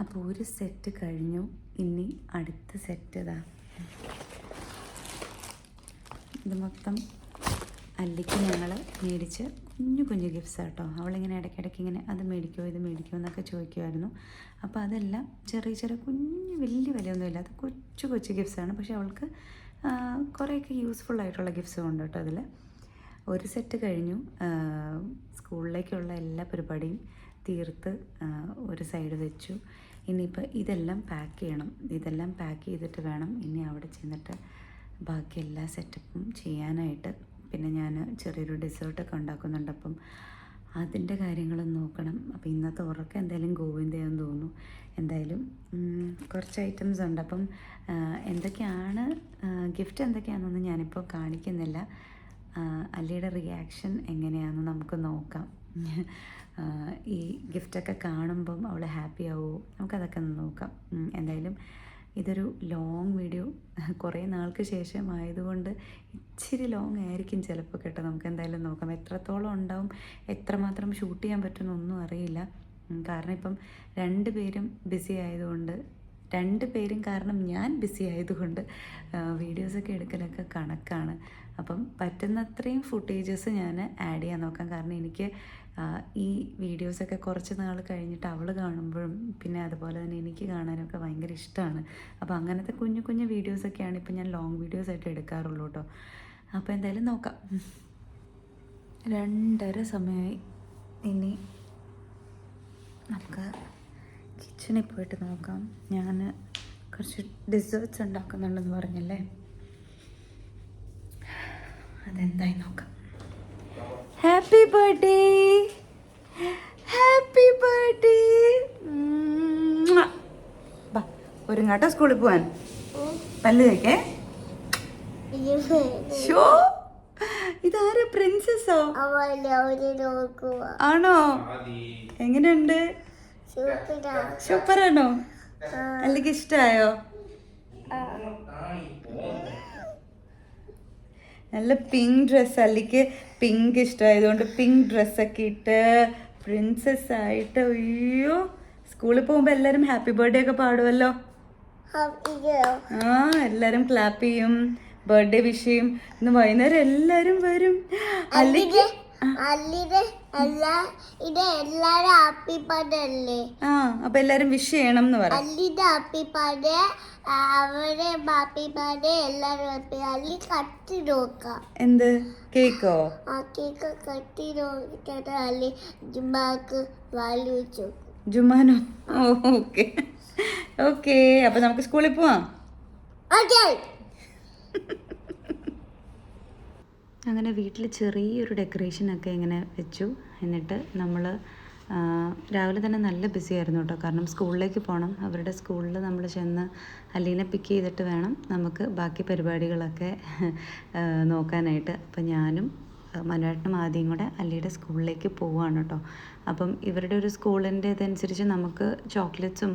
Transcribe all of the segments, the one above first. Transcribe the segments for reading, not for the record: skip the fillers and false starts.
അപ്പോൾ ഒരു സെറ്റ് കഴിഞ്ഞു. ഇനി അടുത്ത സെറ്റ് ഇതാ. ഇത് മൊത്തം അല്ലിക്ക് ഞങ്ങൾ മേടിച്ച് കുഞ്ഞു കുഞ്ഞു ഗിഫ്റ്റ്സ് കേട്ടോ. അവളിങ്ങനെ ഇടയ്ക്കിടയ്ക്ക് ഇങ്ങനെ അത് മേടിക്കുമോ ഇത് മേടിക്കുമോ എന്നൊക്കെ ചോദിക്കുമായിരുന്നു. അപ്പോൾ അതെല്ലാം ചെറിയ ചെറിയ കുഞ്ഞു വലിയ വിലയൊന്നുമില്ല, അത് കൊച്ചു കൊച്ചു ഗിഫ്റ്റ്സാണ്. പക്ഷേ അവൾക്ക് കുറേയൊക്കെ യൂസ്ഫുള്ളായിട്ടുള്ള ഗിഫ്റ്റ്സും ഉണ്ട് കേട്ടോ അതിൽ. ഒരു സെറ്റ് കഴിഞ്ഞു. സ്കൂളിലേക്കുള്ള എല്ലാ പരിപാടിയും തീർത്ത് ഒരു സൈഡ് വെച്ചു. ഇനിയിപ്പോൾ ഇതെല്ലാം പാക്ക് ചെയ്യണം. ഇതെല്ലാം പാക്ക് ചെയ്തിട്ട് വേണം ഇനി അവിടെ ചെന്നിട്ട് ബാക്കി എല്ലാ സെറ്റപ്പും ചെയ്യാനായിട്ട്. പിന്നെ ഞാൻ ചെറിയൊരു ഡെസേർട്ടൊക്കെ ഉണ്ടാക്കുന്നുണ്ട്, അപ്പം അതിൻ്റെ കാര്യങ്ങളും നോക്കണം. അപ്പോൾ ഇന്നത്തെ ഉറക്കം എന്തായാലും ഗോവിന്ദയാന്ന് തോന്നുന്നു. എന്തായാലും കുറച്ച് ഐറ്റംസ് ഉണ്ട്. അപ്പം എന്തൊക്കെയാണ് ഗിഫ്റ്റ് എന്തൊക്കെയാണെന്നൊന്നും ഞാനിപ്പോൾ കാണിക്കുന്നില്ല. അല്ലിയുടെ റിയാക്ഷൻ എങ്ങനെയാണെന്ന് നമുക്ക് നോക്കാം. ഈ ഗിഫ്റ്റൊക്കെ കാണുമ്പം അവൾ ഹാപ്പി ആവുമോ, നമുക്കതൊക്കെ നോക്കാം. എന്തായാലും ഇതൊരു ലോങ് വീഡിയോ, കുറേ നാൾക്ക് ശേഷം ആയതുകൊണ്ട് ഇച്ചിരി ലോങ് ആയിരിക്കും ചിലപ്പോൾ കേട്ടോ. നമുക്ക് എന്തായാലും നോക്കാം എത്രത്തോളം ഉണ്ടാവും, എത്രമാത്രം ഷൂട്ട് ചെയ്യാൻ പറ്റുമെന്നൊന്നും അറിയില്ല. കാരണം ഇപ്പം രണ്ടുപേരും ബിസി ആയതുകൊണ്ട്, രണ്ടുപേരും കാരണം ഞാൻ ബിസി ആയതുകൊണ്ട് വീഡിയോസൊക്കെ എടുക്കലൊക്കെ കണക്കാണ്. അപ്പം പറ്റുന്നത്രയും ഫുട്ടേജസ് ഞാൻ ആഡ് ചെയ്യാൻ നോക്കാം. കാരണം എനിക്ക് ഈ വീഡിയോസൊക്കെ കുറച്ച് നാൾ കഴിഞ്ഞിട്ട് അവൾ കാണുമ്പോഴും പിന്നെ അതുപോലെ തന്നെ എനിക്ക് കാണാനൊക്കെ ഭയങ്കര ഇഷ്ടമാണ്. അപ്പോൾ അങ്ങനത്തെ കുഞ്ഞു കുഞ്ഞു വീഡിയോസൊക്കെയാണ് ഇപ്പം ഞാൻ ലോങ് വീഡിയോസായിട്ട് എടുക്കാറുള്ളൂ കേട്ടോ. അപ്പോൾ എന്തായാലും നോക്കാം. 2:30 സമയമായി. ഇനി നമുക്ക് കിച്ചണിൽ പോയിട്ട് നോക്കാം. ഞാൻ കുറച്ച് ഡെസേർട്ട്സ് ഉണ്ടാക്കുന്നുണ്ടെന്ന് പറഞ്ഞല്ലേ, അതെന്തായി നോക്കാം. Happy birthday, happy birthday. ബാ ഒരുങ്ങാട്ടോ സ്കൂളിൽ പോവാൻ. പല്ല് കഴിക്കേ. ഷോ ഇതാരാ, പ്രിൻസസോ ആണോ? എങ്ങനെയുണ്ട്? സൂപ്പറാണോ? അല്ലെങ്കിൽ ഇഷ്ടമായോ? നല്ല പിങ്ക് ഡ്രസ്സ്, അല്ലെങ്കിൽ പിങ്ക് ഇഷ്ടമായതുകൊണ്ട് പിങ്ക് ഡ്രസ്സൊക്കെ ഇട്ട് പ്രിൻസസ് ആയിട്ട്. അയ്യോ, സ്കൂളിൽ പോകുമ്പോൾ എല്ലാവരും ഹാപ്പി ബർത്ത്ഡേ ഒക്കെ പാടുമല്ലോ. എല്ലാവരും ക്ലാപ്പ് ചെയ്യും, ബർത്ത്ഡേ വിഷ് ചെയ്യും. ഇന്ന് വൈകുന്നേരം എല്ലാവരും വരും. അല്ലെങ്കിൽ അപ്പൊ എല്ലാരും വിഷ് ചെയ്യണം എന്ന് പറയും. എന്ത് കേക്കോ? ജുമാനോ? ഓക്കെ ഓക്കെ, അപ്പൊ നമുക്ക് സ്കൂളിൽ പോവാം. അങ്ങനെ വീട്ടിൽ ചെറിയൊരു ഡെക്കറേഷനൊക്കെ ഇങ്ങനെ വെച്ചു. എന്നിട്ട് നമ്മൾ രാവിലെ തന്നെ നല്ല ബിസി ആയിരുന്നു കേട്ടോ. കാരണം സ്കൂളിലേക്ക് പോകണം. അവരുടെ സ്കൂളിൽ നമ്മൾ ചെന്ന് അല്ലീനെ പിക്ക് ചെയ്തിട്ട് വേണം നമുക്ക് ബാക്കി പരിപാടികളൊക്കെ നോക്കാനായിട്ട്. അപ്പം ഞാനും മനുവേട്ടനും ആദ്യം കൂടെ അല്ലിയുടെ സ്കൂളിലേക്ക് പോവുകയാണ് കേട്ടോ. അപ്പം ഇവരുടെ ഒരു സ്കൂളിൻ്റെ ഇതനുസരിച്ച് നമുക്ക് ചോക്ലേറ്റ്സും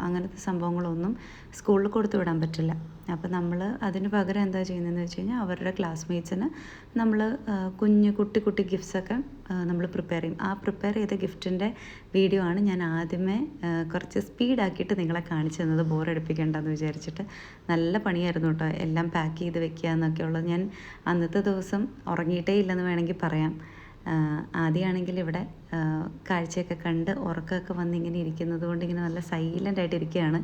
അങ്ങനത്തെ സംഭവങ്ങളൊന്നും സ്കൂളിൽ കൊടുത്തു വിടാൻ പറ്റില്ല. അപ്പോൾ നമ്മൾ അതിന് പകരം എന്താ ചെയ്യുന്നതെന്ന് വെച്ച് കഴിഞ്ഞാൽ അവരുടെ ക്ലാസ്മേറ്റ്സിന് നമ്മൾ കുട്ടി കുട്ടി ഗിഫ്റ്റ്സൊക്കെ നമ്മൾ പ്രിപ്പയർ ചെയ്യും. ആ പ്രിപ്പയർ ചെയ്ത ഗിഫ്റ്റിൻ്റെ വീഡിയോ ആണ് ഞാൻ ആദ്യമേ കുറച്ച് സ്പീഡാക്കിയിട്ട് നിങ്ങളെ കാണിച്ചു തന്നത്, ബോറടിപ്പിക്കേണ്ടെന്ന് വിചാരിച്ചിട്ട്. നല്ല പണിയായിരുന്നു കേട്ടോ, എല്ലാം പാക്ക് ചെയ്ത് വെക്കുക എന്നൊക്കെ ഉള്ളത്. ഞാൻ അന്നത്തെ ദിവസം ഉറങ്ങിയിട്ടേ ഇല്ലെന്ന് വേണമെങ്കിൽ പറയാം. ആദ്യമാണെങ്കിൽ ഇവിടെ കാഴ്ചയൊക്കെ കണ്ട് ഉറക്കമൊക്കെ വന്നിങ്ങനെ ഇരിക്കുന്നത് കൊണ്ട് ഇങ്ങനെ നല്ല സൈലൻ്റായിട്ട് ഇരിക്കുകയാണ്.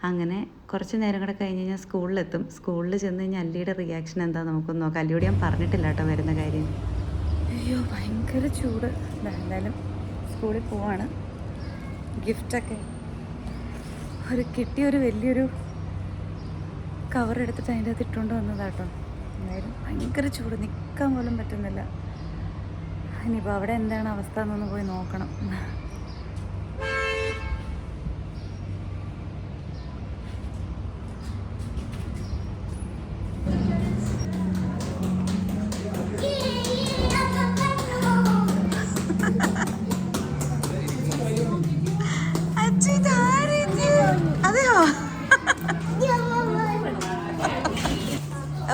അങ്ങനെ കുറച്ച് നേരം കൂടെ കഴിഞ്ഞ് കഴിഞ്ഞാൽ സ്കൂളിലെത്തും. സ്കൂളിൽ ചെന്ന് കഴിഞ്ഞാൽ അല്ലിയുടെ റിയാക്ഷൻ എന്താ നമുക്കൊന്ന് നോക്കാം. അല്ലിയോട് ഞാൻ പറഞ്ഞിട്ടില്ല കേട്ടോ വരുന്ന കാര്യം. അയ്യോ ഭയങ്കര ചൂട്. എന്തായാലും സ്കൂളിൽ പോവാണ്. ഗിഫ്റ്റൊക്കെ കിട്ടിയൊരു വലിയൊരു കവർ എടുത്തിട്ട് അതിൻ്റെ അകത്ത് ഇട്ടുകൊണ്ട് വന്നതാട്ടോ. എന്തായാലും ഭയങ്കര ചൂട്, നിൽക്കാൻ പോലും പറ്റുന്നില്ല. ഇനിയിപ്പോൾ അവിടെ എന്താണ് അവസ്ഥ എന്നൊന്ന് പോയി നോക്കണം. അതെയോ?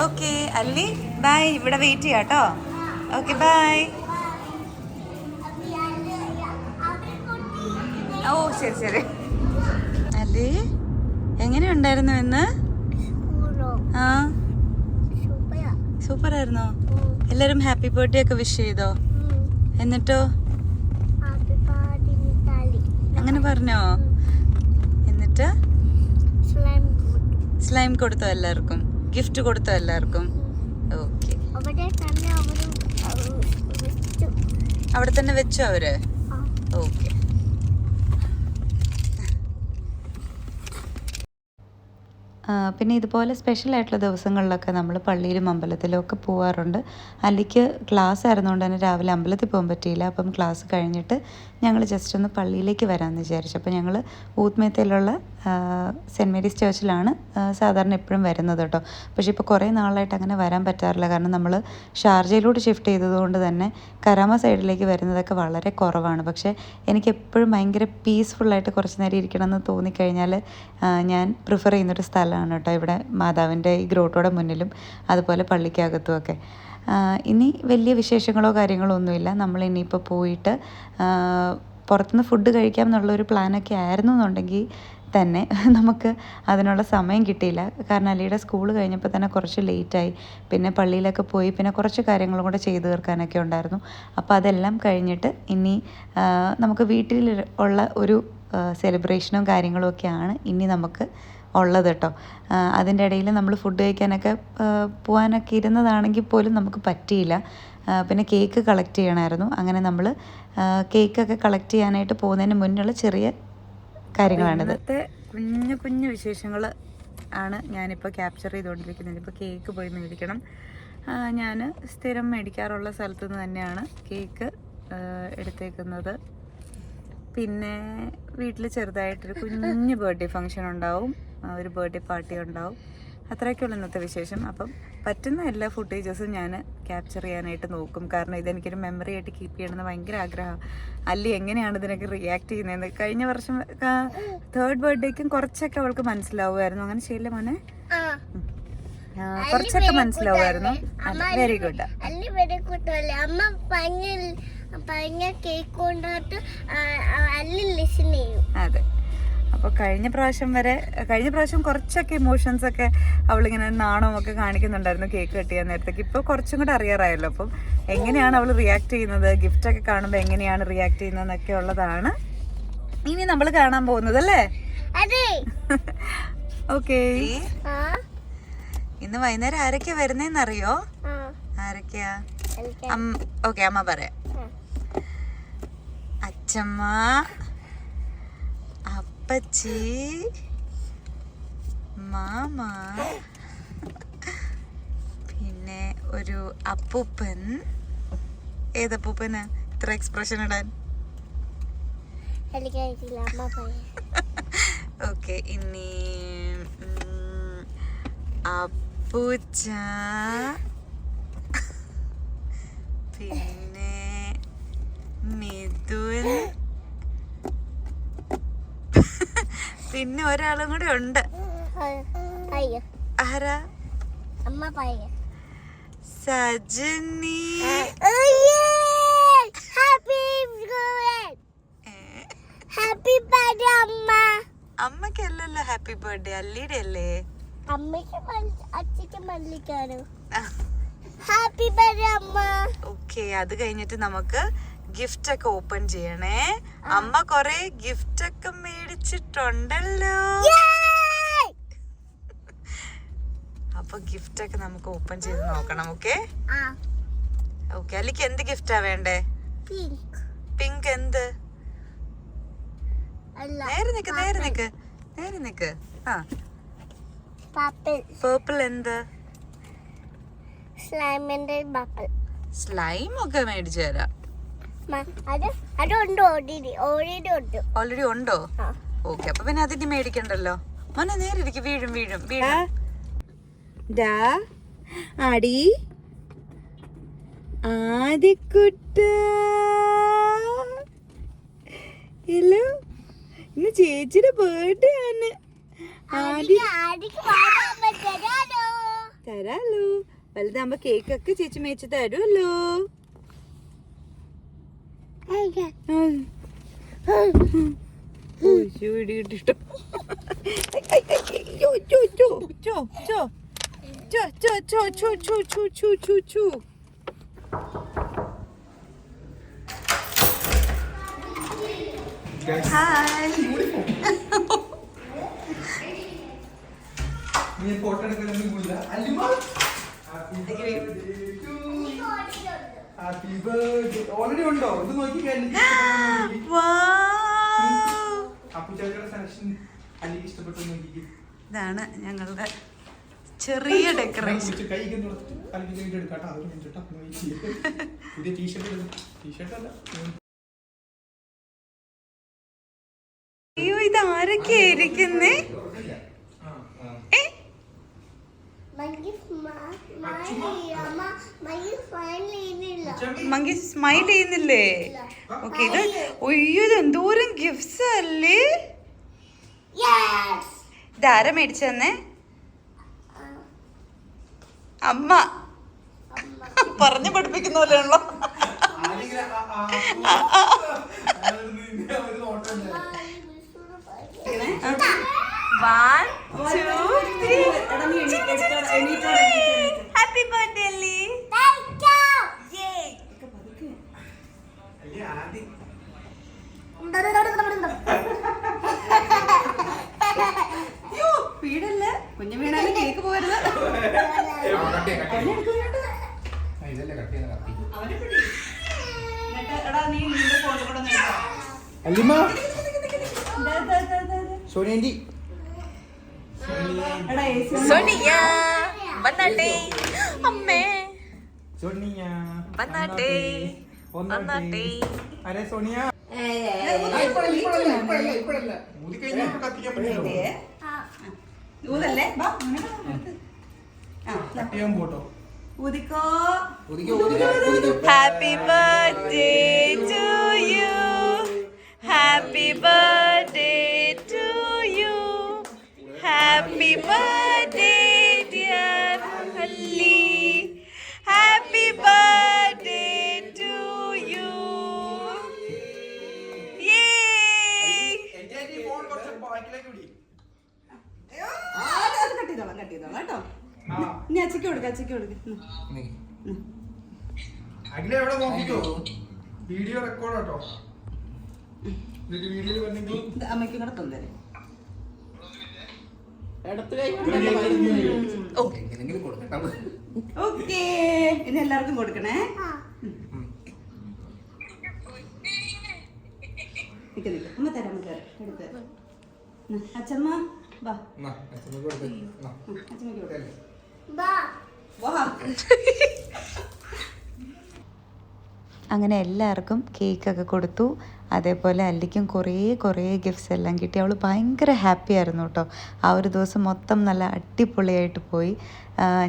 ഓക്കെ അല്ലി ബൈ, ഇവിടെ വെയിറ്റ് ചെയ്യാം കേട്ടോ. Okay bye. ഓ ശരി ശരി. അല്ലേ എങ്ങനെയുണ്ടായിരുന്നു ഇന്ന്? ആ സൂപ്പർ ആയിരുന്നോ? എല്ലാരും ഹാപ്പി ബർത്ത്ഡേ ഒക്കെ വിഷ് ചെയ്തോ? എന്നിട്ടോ അങ്ങനെ പറഞ്ഞോ? എന്നിട്ട് സ്ലൈം കൊടുത്തോ? എല്ലാവർക്കും ഗിഫ്റ്റ് കൊടുത്തോ? എല്ലാവർക്കും ഓക്കെ. അവിടെ തന്നെ വെച്ചോ അവര്? ഓക്കെ. പിന്നെ ഇതുപോലെ സ്പെഷ്യലായിട്ടുള്ള ദിവസങ്ങളിലൊക്കെ നമ്മൾ പള്ളിയിലും അമ്പലത്തിലും ഒക്കെ പോകാറുണ്ട്. അല്ലിക്ക് ക്ലാസ് ആയിരുന്നുകൊണ്ട് തന്നെ രാവിലെ അമ്പലത്തിൽ പോകാൻ പറ്റിയില്ല. അപ്പം ക്ലാസ് കഴിഞ്ഞിട്ട് ഞങ്ങൾ ജസ്റ്റ് ഒന്ന് പള്ളിയിലേക്ക് വരാമെന്ന് വിചാരിച്ചു. അപ്പോൾ ഞങ്ങൾ ഊത്ത്മേത്തയിലുള്ള സെൻറ്റ് മേരീസ് ചർച്ചിലാണ് സാധാരണ എപ്പോഴും വരുന്നത് കേട്ടോ. പക്ഷേ ഇപ്പോൾ കുറേ നാളായിട്ട് അങ്ങനെ വരാൻ പറ്റാറില്ല. കാരണം നമ്മൾ ഷാർജയിലോട്ട് ഷിഫ്റ്റ് ചെയ്തതുകൊണ്ട് തന്നെ കരാമ സൈഡിലേക്ക് വരുന്നതൊക്കെ വളരെ കുറവാണ്. പക്ഷേ എനിക്കെപ്പോഴും ഭയങ്കര പീസ്ഫുള്ളായിട്ട് കുറച്ച് നേരം ഇരിക്കണമെന്ന് തോന്നിക്കഴിഞ്ഞാൽ ഞാൻ പ്രിഫർ ചെയ്യുന്നൊരു സ്ഥലമാണ് കേട്ടോ ഇവിടെ, മാതാവിൻ്റെ ഈ ഗ്രോട്ടോയുടെ മുന്നിലും അതുപോലെ പള്ളിക്കകത്തും ഒക്കെ. ഇനി വലിയ വിശേഷങ്ങളോ കാര്യങ്ങളോ ഒന്നുമില്ല. നമ്മൾ ഇനിയിപ്പോൾ പോയിട്ട് പുറത്തുനിന്ന് ഫുഡ് കഴിക്കാം എന്നുള്ളൊരു പ്ലാനൊക്കെ ആയിരുന്നു എന്നുണ്ടെങ്കിൽ തന്നെ നമുക്ക് അതിനുള്ള സമയം കിട്ടിയില്ല. കാരണം അലിയുടെ സ്കൂൾ കഴിഞ്ഞപ്പോൾ തന്നെ കുറച്ച് ലേറ്റായി. പിന്നെ പള്ളിയിലൊക്കെ പോയി പിന്നെ കുറച്ച് കാര്യങ്ങളും കൂടെ ചെയ്തു തീർക്കാനൊക്കെ ഉണ്ടായിരുന്നു. അപ്പോൾ അതെല്ലാം കഴിഞ്ഞിട്ട് ഇനി നമുക്ക് വീട്ടിൽ ഉള്ള ഒരു സെലിബ്രേഷനും കാര്യങ്ങളും ഒക്കെയാണ് ഇനി നമുക്ക് ഉള്ളത് കേട്ടോ. അതിൻ്റെ ഇടയിൽ നമ്മൾ ഫുഡ് കഴിക്കാനൊക്കെ പോകാനൊക്കെ ഇരുന്നതാണെങ്കിൽ പോലും നമുക്ക് പറ്റിയില്ല. പിന്നെ കേക്ക് കളക്ട് ചെയ്യണമായിരുന്നു. അങ്ങനെ നമ്മൾ കേക്കൊക്കെ കളക്ട് ചെയ്യാനായിട്ട് പോകുന്നതിന് മുന്നുള്ള ചെറിയ കാര്യങ്ങളാണിത്. ഇന്നത്തെ കുഞ്ഞു കുഞ്ഞു വിശേഷങ്ങൾ ആണ് ഞാനിപ്പോൾ ക്യാപ്ചർ ചെയ്തുകൊണ്ടിരിക്കുന്നത്. ഇപ്പോൾ കേക്ക് പോയി മേടിക്കണം. ഞാൻ സ്ഥിരം മേടിക്കാറുള്ള സ്ഥലത്തു നിന്ന് തന്നെയാണ് കേക്ക് എടുത്തേക്കുന്നത്. പിന്നെ വീട്ടിൽ ചെറുതായിട്ടൊരു കുഞ്ഞു ബർത്ത്ഡേ ഫംഗ്ഷൻ ഉണ്ടാവും, ഒരു ബർത്ത്ഡേ പാർട്ടി ഉണ്ടാവും. അത്രയൊക്കെയുള്ള ഇന്നത്തെ വിശേഷം. അപ്പം പറ്റുന്ന എല്ലാ ഫുട്ടേജസും ഞാൻ ക്യാപ്ചർ ചെയ്യാനായിട്ട് നോക്കും. കാരണം ഇതെനിക്കൊരു മെമ്മറി ആയിട്ട് കീപ്പ് ചെയ്യണമെന്ന് ഭയങ്കര ആഗ്രഹം. അല്ലി എങ്ങനെയാണ് ഇതിനൊക്കെ റിയാക്ട് ചെയ്യുന്നത്? കഴിഞ്ഞ വർഷം 3rd ബർത്ത്ഡേക്കും കുറച്ചൊക്കെ അവൾക്ക് മനസ്സിലാവുമായിരുന്നു. അങ്ങനെ ചെയ്യില്ല മോനെ? കുറച്ചൊക്കെ മനസ്സിലാവുമായിരുന്നു. Very good. അതെ. അപ്പോൾ കഴിഞ്ഞ പ്രാവശ്യം കുറച്ചൊക്കെ ഇമോഷൻസൊക്കെ അവളിങ്ങനെ നാണമൊക്കെ കാണിക്കുന്നുണ്ടായിരുന്നു കേക്ക് കട്ട് ചെയ്യാൻ നേരത്തേക്ക്. ഇപ്പോൾ കുറച്ചും കൂടെ അറിയാറായല്ലോ. അപ്പം എങ്ങനെയാണ് അവൾ റിയാക്ട് ചെയ്യുന്നത്, ഗിഫ്റ്റൊക്കെ കാണുമ്പോൾ എങ്ങനെയാണ് റിയാക്ട് ചെയ്യുന്നതെന്നൊക്കെ ഉള്ളതാണ് ഇനി നമ്മൾ കാണാൻ പോകുന്നത് അല്ലേ? ഓക്കെ. ഇന്ന് വൈകുന്നേരം ആരൊക്കെയാ വരുന്നേന്നറിയോ? ആരൊക്കെയാ? ഓക്കെ, അമ്മ പറയാം. അച്ഛമ്മ, അപ്പച്ചി, മാമ, പിന്നെ ഒരു അപ്പൂപ്പൻ. ഏതപ്പൂപ്പന് ഇത്ര എക്സ്പ്രഷൻ ഇടാൻ? ഓക്കെ. ഇനി അപ്പൂച്ച, പിന്നെ മിഥുൻ, പിന്നെ ഒരാളും കൂടെ ഉണ്ട്. ആരാ? സജനി. അമ്മക്കല്ലല്ലോ ഹാപ്പി ബർത്ത്ഡേ, അല്ലിയുടെ അല്ലേ? ഓക്കെ. അത് കഴിഞ്ഞിട്ട് നമുക്ക് ഗിഫ്റ്റ് ഒക്കെ ഓപ്പൺ ചെയ്യണേ. അമ്മ കൊറേ ഗിഫ്റ്റ് ഒക്കെ മേടിച്ചിട്ടുണ്ടല്ലോ. അപ്പൊ ഗിഫ്റ്റ് ഒക്കെ നമുക്ക് ഓപ്പൺ ചെയ്ത് നോക്കണം. Okay okay. അല്ലിക്ക് എന്ത് ഗിഫ്റ്റാ വേണ്ടേ? പിങ്ക്. എന്ത്? നേരെ നിക്ക്. ആ, പർപ്പിൾ. എന്ത്? സ്ലൈം ഒക്കെ മേടിച്ചു തരാം. ഓൾറെഡി ഉണ്ടോ? ഓക്കെ. അപ്പൊ പിന്നെ അതിന് മേടിക്കണ്ടല്ലോ. മോനെ നേരെ ഇരിക്കും. വീഴും. ആടി ആദിക്കുട്ട. ഹലോ, ഇന്ന് ചേച്ചിയുടെ ബർത്ത്ഡേ ആണ്. തരാലോ. വലുതാകുമ്പോ കേക്ക് ഒക്കെ ചേച്ചി മേടിച്ച് തരുമല്ലോ. ഇടിയിട്ടോ. ഓൾറെഡി ഉണ്ടോ ഇത് നോക്കി ഇതാണ് ഞങ്ങളുടെ ചെറിയ ഡെക്കറേഷൻ. അയ്യോ, ഇത് ആരൊക്കെയാ ഇരിക്കുന്നേ? മങ്കി സ്മൈൽ ചെയ്യുന്നില്ലേ? ഓക്കെ, ഇത് ഒയ്യോ ഇത് എന്തോരം ഗിഫ്റ്റ്സ് അല്ലേ? ഇതാരാ മേടിച്ചു തന്നെ? അമ്മ പറഞ്ഞു പഠിപ്പിക്കുന്ന പോലെയാണല്ലോ. ഹാപ്പി ബർത്ത്ഡേ അല്ലേ? വീടല്ലേ കുഞ്ഞു വീണാലും കേക്ക് പോരുത്. സോണിയ വന്നാട്ടെ അമ്മേ, വന്നാട്ടെ വന്നാട്ടെ. അരെ സോണിയ ഊതല്ലേ? പോട്ടോ ഊതിക്കോ. Happy birthday to you, happy birthday to you, happy birthday dear Alli, happy birthday to you. കട്ടിയതോളാം കേട്ടോ. ഇനി അച്ചയ്ക്ക് കൊടുക്ക, അച്ചയ്ക്ക് കൊടുക്ക. അഖില എവിടെ നോക്കിക്കോ, വീഡിയോ റെക്കോർഡ് കേട്ടോ. വീഡിയോയിൽ വന്നെങ്കിൽ അമ്മയ്ക്കും കൂടെ തന്നേ. ഓക്കേ, ഇനി എല്ലാവർക്കും കൊടുക്കണേ. നിക്ക് നിക്ക്, അമ്മ തരാം, അമ്മ തരാം. എടുത്ത് അച്ഛമ്മ വാ, അച്ഛമ്മക്ക് കൊടുക്കേ. അങ്ങനെ എല്ലാവർക്കും കേക്കൊക്കെ കൊടുത്തു. അതേപോലെ അല്ലിക്കും കുറേ ഗിഫ്റ്റ്സ് എല്ലാം കിട്ടി. അവൾ ഭയങ്കര ഹാപ്പി ആയിരുന്നു കേട്ടോ. ആ ഒരു ദിവസം മൊത്തം നല്ല അടിപൊളിയായിട്ട് പോയി.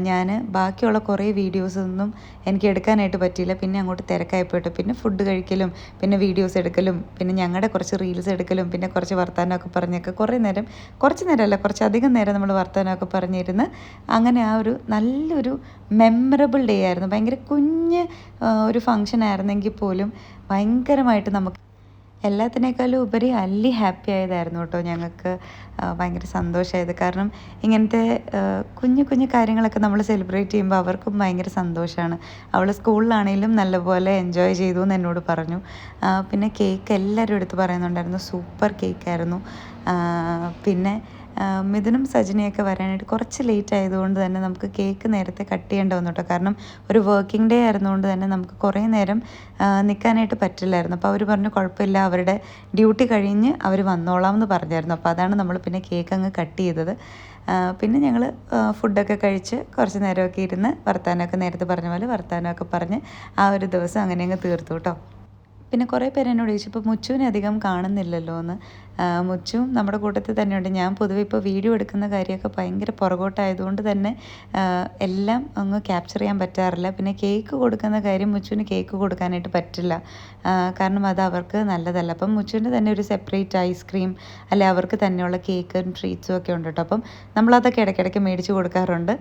ഞാൻ ബാക്കിയുള്ള കുറേ വീഡിയോസൊന്നും എനിക്ക് എടുക്കാനായിട്ട് പറ്റിയില്ല. പിന്നെ അങ്ങോട്ട് തിരക്കായിപ്പോയിട്ട് പിന്നെ ഫുഡ് കഴിക്കലും പിന്നെ വീഡിയോസ് എടുക്കലും പിന്നെ ഞങ്ങളുടെ കുറച്ച് റീൽസ് എടുക്കലും പിന്നെ കുറച്ച് വർത്തമാനമൊക്കെ പറഞ്ഞൊക്കെ കുറച്ചധികം നേരം നമ്മൾ വർത്തമാനമൊക്കെ പറഞ്ഞിരുന്ന് അങ്ങനെ ആ ഒരു നല്ലൊരു മെമ്മറബിൾ ഡേ ആയിരുന്നു. ഭയങ്കര കുഞ്ഞ് ഒരു ഫങ്ഷൻ ആയിരുന്നെങ്കിൽ പോലും ഭയങ്കരമായിട്ട് നമുക്ക് എല്ലാത്തിനേക്കാളും ഉപരി അല്ലി ഹാപ്പി ആയതായിരുന്നു കേട്ടോ. ഞങ്ങൾക്ക് ഭയങ്കര സന്തോഷമായത്. കാരണം ഇങ്ങനത്തെ കുഞ്ഞു കാര്യങ്ങളൊക്കെ നമ്മൾ സെലിബ്രേറ്റ് ചെയ്യുമ്പോൾ അവർക്കും ഭയങ്കര സന്തോഷമാണ്. അവൾ സ്കൂളിലാണെങ്കിലും നല്ലപോലെ എൻജോയ് ചെയ്തു എന്ന് എന്നോട് പറഞ്ഞു. പിന്നെ കേക്ക് എല്ലാവരും എടുത്ത് പറയുന്നുണ്ടായിരുന്നു, സൂപ്പർ കേക്കായിരുന്നു. പിന്നെ മിഥുനും സജിനിയൊക്കെ വരാനായിട്ട് കുറച്ച് ലേറ്റ് ആയതുകൊണ്ട് തന്നെ നമുക്ക് കേക്ക് നേരത്തെ കട്ട് ചെയ്യേണ്ട വന്നു കേട്ടോ. കാരണം ഒരു വർക്കിംഗ് ഡേ ആയിരുന്നുകൊണ്ട് തന്നെ നമുക്ക് കുറേ നേരം നിൽക്കാനായിട്ട് പറ്റില്ലായിരുന്നു. അപ്പോൾ അവർ പറഞ്ഞു കുഴപ്പമില്ല, അവരുടെ ഡ്യൂട്ടി കഴിഞ്ഞ് അവർ വന്നോളാം എന്ന് പറഞ്ഞായിരുന്നു. അപ്പോൾ അതാണ് നമ്മൾ പിന്നെ കേക്ക് അങ്ങ് കട്ട് ചെയ്തത്. പിന്നെ ഞങ്ങൾ ഫുഡൊക്കെ കഴിച്ച് കുറച്ച് നേരമൊക്കെ ഇരുന്ന് വർത്തമാനമൊക്കെ നേരത്തെ പറഞ്ഞ പോലെ വർത്തമാനമൊക്കെ പറഞ്ഞ് ആ ഒരു ദിവസം അങ്ങനെ അങ്ങ് തീർത്തു കേട്ടോ. പിന്നെ കുറേ പേര് എന്നോട് ചോദിച്ചു ഇപ്പോൾ മുച്ചുവിനെ അധികം കാണുന്നില്ലല്ലോ എന്ന്. മുച്ചുവും നമ്മുടെ കൂട്ടത്തിൽ തന്നെയുണ്ട്. ഞാൻ പൊതുവെ ഇപ്പോൾ വീഡിയോ എടുക്കുന്ന കാര്യമൊക്കെ ഭയങ്കര പുറകോട്ടായതുകൊണ്ട് തന്നെ എല്ലാം അങ്ങ് ക്യാപ്ചർ ചെയ്യാൻ പറ്റാറില്ല. പിന്നെ കേക്ക് കൊടുക്കുന്ന കാര്യം മുച്ചുവിന് കേക്ക് കൊടുക്കാനായിട്ട് പറ്റില്ല, കാരണം അത് അവർക്ക് നല്ലതല്ല. അപ്പം മുച്ചുവിൻ്റെ തന്നെ ഒരു സെപ്പറേറ്റ് ഐസ്ക്രീം അല്ലെ അവർക്ക് തന്നെയുള്ള കേക്കും ട്രീറ്റ്സും ഒക്കെ ഉണ്ട് കേട്ടോ. അപ്പം നമ്മളതൊക്കെ ഇടയ്ക്കിടയ്ക്ക് മേടിച്ച് കൊടുക്കാറുണ്ട്.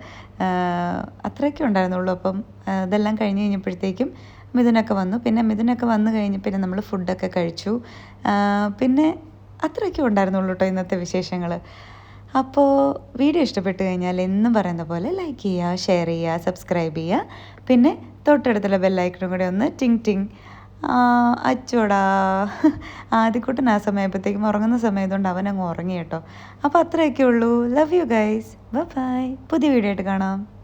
അത്രയൊക്കെ ഉണ്ടായിരുന്നുള്ളൂ. അപ്പം ഇതെല്ലാം കഴിഞ്ഞ് കഴിഞ്ഞപ്പോഴത്തേക്കും മിഥുനൊക്കെ വന്നു. പിന്നെ മിഥുനൊക്കെ വന്നു കഴിഞ്ഞ് പിന്നെ നമ്മൾ ഫുഡൊക്കെ കഴിച്ചു. പിന്നെ അത്രയൊക്കെ ഉണ്ടായിരുന്നുള്ളൂ കേട്ടോ ഇന്നത്തെ വിശേഷങ്ങൾ. അപ്പോൾ വീഡിയോ ഇഷ്ടപ്പെട്ട് കഴിഞ്ഞാൽ എന്നും പറയുന്ന പോലെ ലൈക്ക് ചെയ്യുക, ഷെയർ ചെയ്യുക, സബ്സ്ക്രൈബ് ചെയ്യുക. പിന്നെ തൊട്ടടുത്തുള്ള ബെല്ലൈക്കണും കൂടെ ഒന്ന് ടിങ് ടിങ്. അച്ചോടാ ആദ്യക്കൂട്ടൻ ആ സമയപ്പോഴത്തേക്കും ഉറങ്ങുന്ന സമയത്തുകൊണ്ട് അവനങ്ങ് ഉറങ്ങി കേട്ടോ. അപ്പോൾ അത്രയൊക്കെ ഉള്ളൂ. Love you guys. ബൈ. പുതിയ വീഡിയോ ആയിട്ട് കാണാം.